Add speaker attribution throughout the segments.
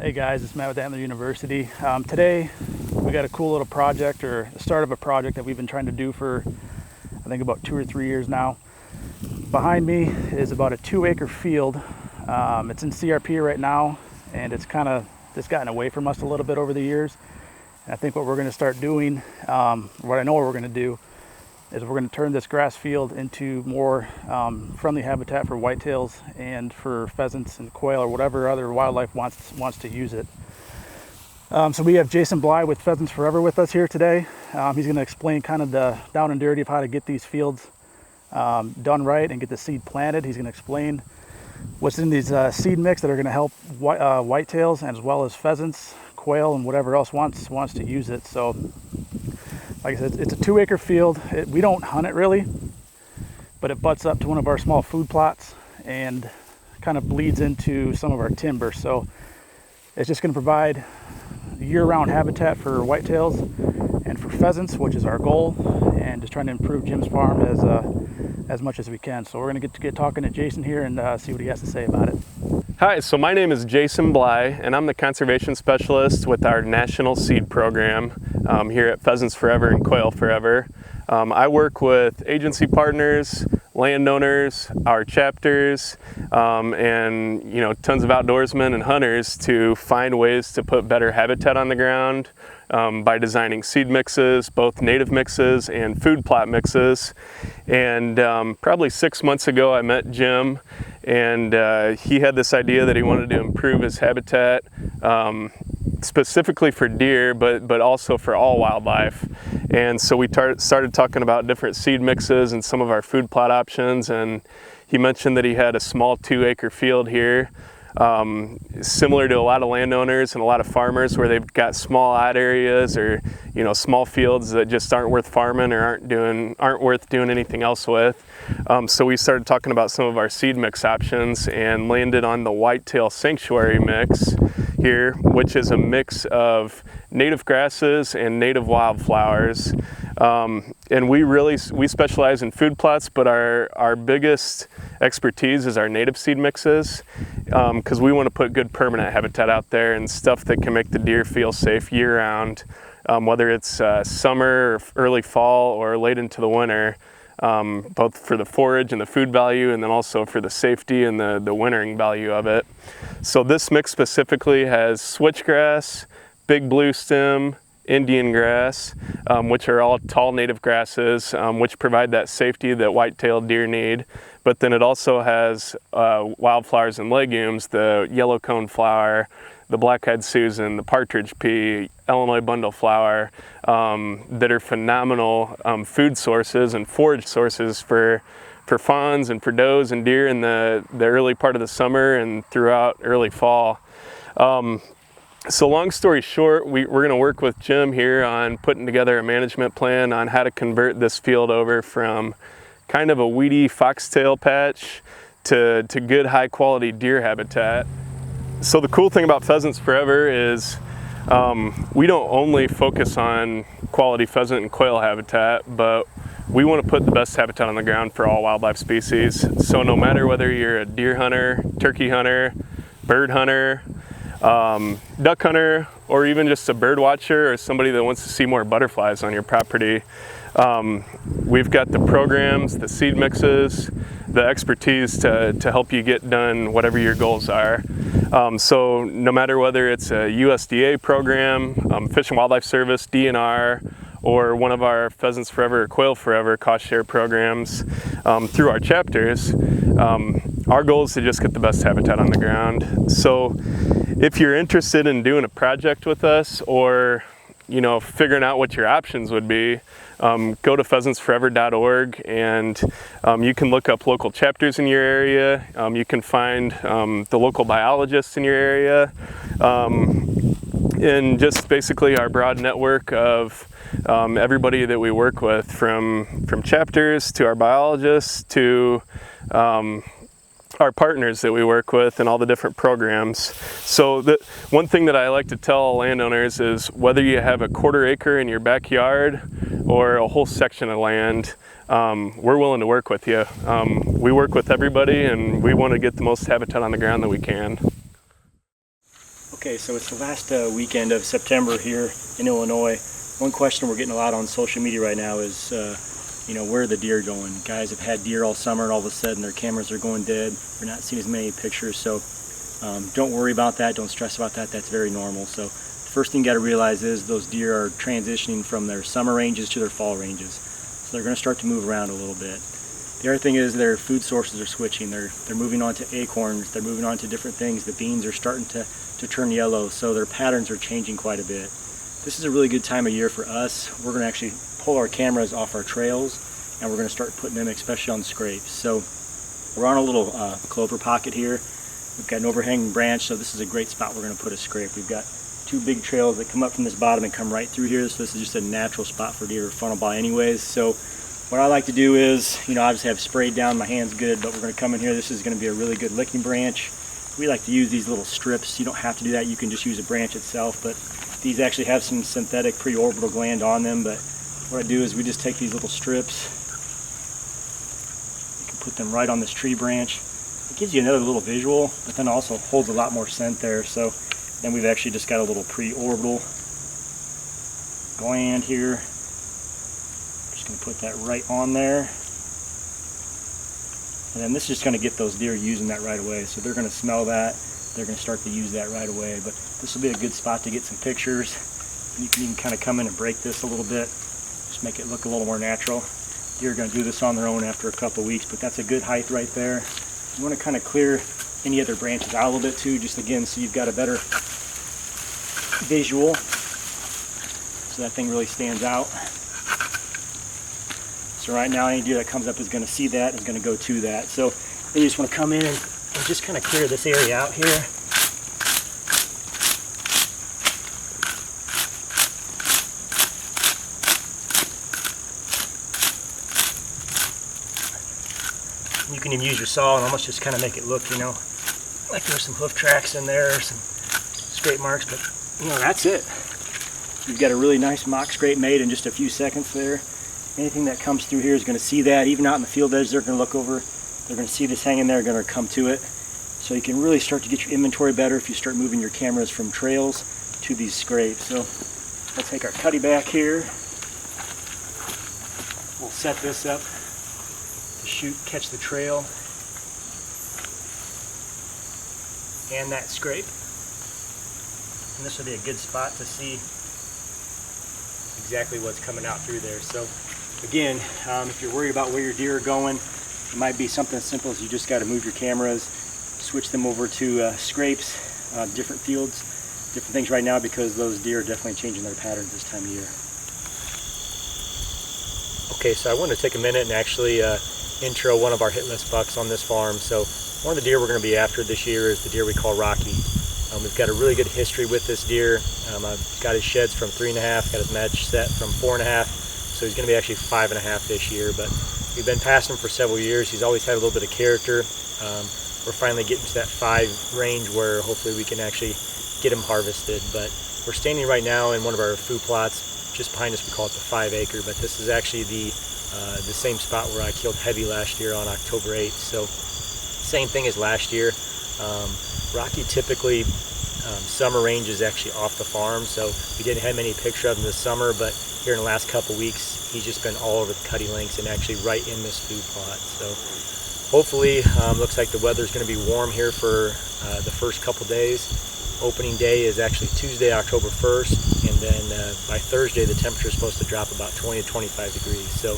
Speaker 1: Hey guys, it's Matt with Antler University. Today we got a cool little project, or the start of a project that we've been trying to do for I think about 2 or 3 years now. Behind me is about a 2-acre field. It's in CRP right now, and it's kind of just gotten away from us a little bit over the years. And I think what we're going to start doing, what I know what we're going to do, is we're going to turn this grass field into more friendly habitat for whitetails and for pheasants and quail or whatever other wildlife wants to use it. So we have Jason Bleich with Pheasants Forever with us here today. He's going to explain kind of the down and dirty of how to get these fields done right and get the seed planted. He's going to explain what's in these seed mix that are going to help whitetails as well as pheasants, quail, and whatever else wants to use it. So like I said, it's a 2-acre field. We don't hunt it really, but it butts up to one of our small food plots and kind of bleeds into some of our timber. So it's just going to provide year-round habitat for whitetails and for pheasants, which is our goal, and just trying to improve Jim's farm as much as we can. So we're going to get talking to Jason here and see what he has to say about it.
Speaker 2: Hi, so my name is Jason Bleich, and I'm the conservation specialist with our national seed program here at Pheasants Forever and Quail Forever. I work with agency partners, landowners, our chapters, and tons of outdoorsmen and hunters to find ways to put better habitat on the ground by designing seed mixes, both native mixes and food plot mixes. And probably 6 months ago I met Jim, and he had this idea that he wanted to improve his habitat specifically for deer, but also for all wildlife. And so we started talking about different seed mixes and some of our food plot options, and he mentioned that he had a small 2-acre field here, similar to a lot of landowners and a lot of farmers, where they've got small odd areas or small fields that just aren't worth farming or aren't worth doing anything else with. So we started talking about some of our seed mix options and landed on the whitetail sanctuary mix here, which is a mix of native grasses and native wildflowers. And we specialize in food plots, but our biggest expertise is our native seed mixes, because we want to put good permanent habitat out there and stuff that can make the deer feel safe year-round, whether it's summer, or early fall, or late into the winter, both for the forage and the food value, and then also for the safety and the wintering value of it. So this mix specifically has switchgrass, big blue stem, Indian grass, which are all tall native grasses, which provide that safety that white-tailed deer need. But then it also has wildflowers and legumes, the yellow cone flower, the black-eyed Susan, the partridge pea, Illinois bundle flower, that are phenomenal food sources and forage sources for fawns and for does and deer in the early part of the summer and throughout early fall. So long story short, we're going to work with Jim here on putting together a management plan on how to convert this field over from kind of a weedy foxtail patch to good high quality deer habitat. So the cool thing about Pheasants Forever is we don't only focus on quality pheasant and quail habitat, but we want to put the best habitat on the ground for all wildlife species. So no matter whether you're a deer hunter, turkey hunter, bird hunter, duck hunter, or even just a bird watcher or somebody that wants to see more butterflies on your property, we've got the programs, the seed mixes, the expertise to help you get done whatever your goals are. So no matter whether it's a USDA program, Fish and Wildlife Service, DNR, or one of our Pheasants Forever or Quail Forever cost share programs through our chapters, our goal is to just get the best habitat on the ground. So if you're interested in doing a project with us, or figuring out what your options would be, go to pheasantsforever.org, and you can look up local chapters in your area. You can find the local biologists in your area, and just basically our broad network of everybody that we work with, from chapters to our biologists to our partners that we work with and all the different programs. So one thing that I like to tell landowners is, whether you have a 1/4 acre in your backyard or a whole section of land, we're willing to work with you. We work with everybody, and we want to get the most habitat on the ground that we can.
Speaker 3: Okay, so it's the last weekend of September here in Illinois. One question we're getting a lot on social media right now is, where are the deer going? Guys have had deer all summer and all of a sudden their cameras are going dead. We're not seeing as many pictures, so don't worry about that. Don't stress about that. That's very normal. So the first thing you got to realize is those deer are transitioning from their summer ranges to their fall ranges. So they're going to start to move around a little bit. The other thing is their food sources are switching. They're moving on to acorns. They're moving on to different things. The beans are starting to turn yellow, so their patterns are changing quite a bit. This is a really good time of year for us. We're going to actually pull our cameras off our trails and we're going to start putting them especially on scrapes. So we're on a little clover pocket here. We've got an overhanging branch, so this is a great spot we're going to put a scrape. We've got two big trails that come up from this bottom and come right through here, so this is just a natural spot for deer to funnel by anyways. So what I like to do is, I just have sprayed down, my hand's good, but we're going to come in here. This is going to be a really good licking branch. We like to use these little strips. You don't have to do that. You can just use a branch itself, but these actually have some synthetic preorbital gland on them. But what I do is we just take these little strips. You can put them right on this tree branch. It gives you another little visual, but then also holds a lot more scent there. So then we've actually just got a little preorbital gland here. Just going to put that right on there. And then this is just going to get those deer using that right away. So they're going to smell that. They're going to start to use that right away. But this will be a good spot to get some pictures. And you can even kind of come in and break this a little bit. Just make it look a little more natural. Deer are going to do this on their own after a couple of weeks, but that's a good height right there. You want to kind of clear any other branches out a little bit too, just again, so you've got a better visual. So that thing really stands out. So right now, any deer that comes up is going to see that and is going to go to that. So then you just want to come in and just kind of clear this area out here. You can even use your saw and almost just kind of make it look, like there's some hoof tracks in there, or some scrape marks, but that's it. You've got a really nice mock scrape made in just a few seconds there. Anything that comes through here is going to see that. Even out in the field edge, they're going to look over. They're going to see this hanging there, going to come to it. So you can really start to get your inventory better if you start moving your cameras from trails to these scrapes. So we'll take our cutty back here. We'll set this up to catch the trail and that scrape. And this will be a good spot to see exactly what's coming out through there. So again, if you're worried about where your deer are going, it might be something as simple as you just got to move your cameras, switch them over to scrapes, different fields, different things right now, because those deer are definitely changing their patterns this time of year. Okay, so I wanted to take a minute and actually intro one of our hit list bucks on this farm. So one of the deer we're going to be after this year is the deer we call Rocky. We've got a really good history with this deer. I've got his sheds from 3.5, got his match set from 4.5, so he's going to be actually 5.5 this year. But we've been passing him for several years. He's always had a little bit of character. We're finally getting to that 5 range where hopefully we can actually get him harvested. But we're standing right now in one of our food plots just behind us. We call it the 5 acre, but this is actually the same spot where I killed heavy last year on October 8th. So same thing as last year. Rocky typically summer range is actually off the farm, so we didn't have any picture of him this summer, but here in the last couple weeks he's just been all over the cutty links and actually right in this food plot. So hopefully looks like the weather's going to be warm here for the first couple days. Opening day is actually Tuesday, October 1st, and then by Thursday the temperature is supposed to drop about 20 to 25 degrees. So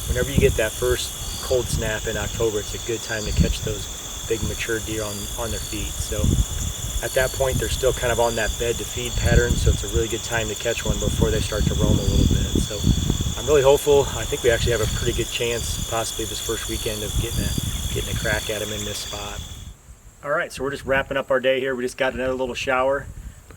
Speaker 3: whenever you get that first cold snap in October, it's a good time to catch those big mature deer on their feet. So at that point they're still kind of on that bed to feed pattern, so it's a really good time to catch one before they start to roam a little bit. So I'm really hopeful. I think we actually have a pretty good chance possibly this first weekend of getting a crack at him in this spot. All right, so we're just wrapping up our day here. We just got another little shower.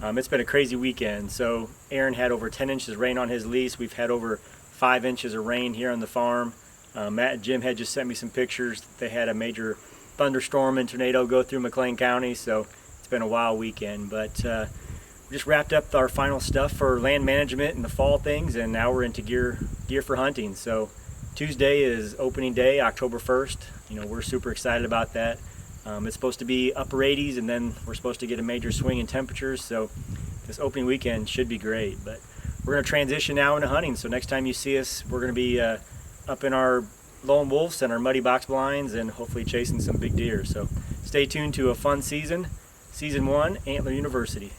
Speaker 3: It's been a crazy weekend. So Aaron had over 10 inches of rain on his lease. We've had over 5 inches of rain here on the farm. Matt and Jim had just sent me some pictures. They had a major thunderstorm and tornado go through McLean County, so it's been a wild weekend. But we just wrapped up our final stuff for land management and the fall things, and now we're into gear for hunting. So Tuesday is opening day, October 1st. We're super excited about that. It's supposed to be upper 80s, and then we're supposed to get a major swing in temperatures, so this opening weekend should be great. But we're going to transition now into hunting, so next time you see us, we're going to be up in our lone wolves and our muddy box blinds and hopefully chasing some big deer. So stay tuned to a fun season. Season 1, Antler University.